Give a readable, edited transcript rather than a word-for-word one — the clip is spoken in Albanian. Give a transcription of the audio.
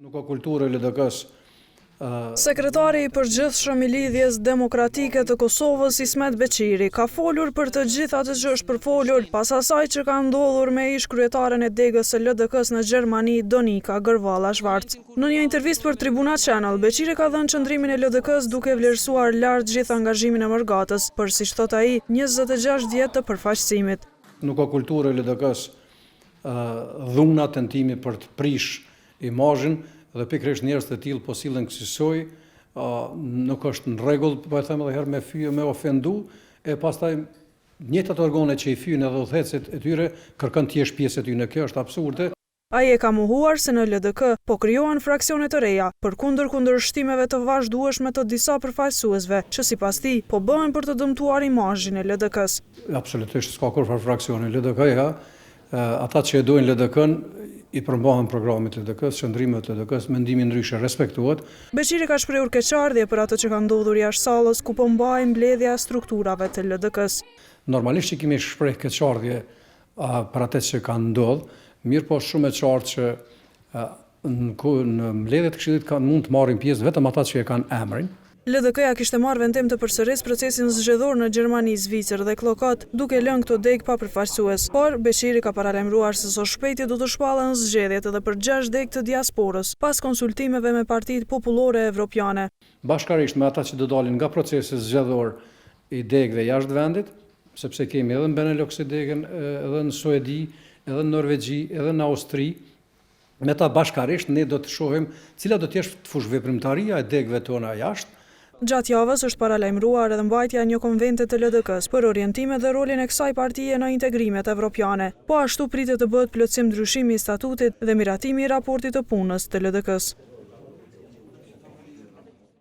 Nuk ka kulturë e LDK-s. Sekretari i përgjithshëm i Lidhjes Demokratike të Kosovës, Ismet Beqiri, ka folur për të gjithë atë që është përfolur pas asaj që ka ndodhur me ish-kryetaren e degës së LDK-s në Gjermani, Donika Gërvalla Schwarz. Në një intervistë për Tribuna Channel, Beqiri ka dhënë qëndrimin e LDK-s duke vlerësuar lart gjithë angazhimin e Mërgatës, për siç thot ai, 26 vjet të përfaqësimit. Nuk ka kulturë e LDK-s dhuna tentimi për të prish imazhin dhe pikërisht njerëz të tillë po sillen kësaj, nuk është në rregull, po e them edhe herë me fyje me ofendu, e pastaj njëjtat organe që i fyjnë edhe udhëhecit e tyre kërkon të jesh pjesë e tyre. Kjo është absurde. Ai e ka mohuar se në LDK po krijohen fraksione të reja, përkundër kundërshtimeve të vazhdueshme të disa përfaqësuesve, që sipas tij po bëhen për të dëmtuar imazhin e LDK-s. Absolutisht s'ka kurrë fraksione LDK-ja. Ata që e dojnë LDK-n i përmbahen programit LDK-s, qëndrimet LDK-s, mendimi ndryshe respektohet. Beqiri ka shprehur keqardhje për atë që ka ndodhur jashtë sallës ku po mbahen mbledhja e strukturave të LDK-s. Normalisht që kemi shpreh keqardhje për atë që ka ndodhur, mirë po shumë e qartë që në mbledhjet e Këshillit mund të marrin pjesë vetëm ata që e kanë emrin. LDK-ja kishte marrë vendim të përsërisë procesin zgjedhor në Gjermani, Zvicër dhe Klokat, duke lënë këto degë pa përfaqësues. Por Beqiri ka paralajmëruar se së shpejti do të shpallen zgjedhjet edhe për 6 degë të diasporës, pas konsultimeve me partitë popullore evropiane. Bashkarisht me ata që do dalin nga procesi zgjedhor i degëve jashtë vendit, sepse kemi edhe në Benelux degën, edhe në Suedi, edhe në Norvegji, edhe në Austri, me ta bashkarisht ne do të shohim cila do të jetë fushveprimtaria e degëve tona jashtë. Gjatë javës është paralajmëruar edhe mbajtja e një konvente të LDK-s për orientimet dhe rolin e kësaj partie në integrimet evropiane. Po ashtu pritet të bëhet plotësim ndryshimi i statutit dhe miratimi i raportit të punës të LDK-s.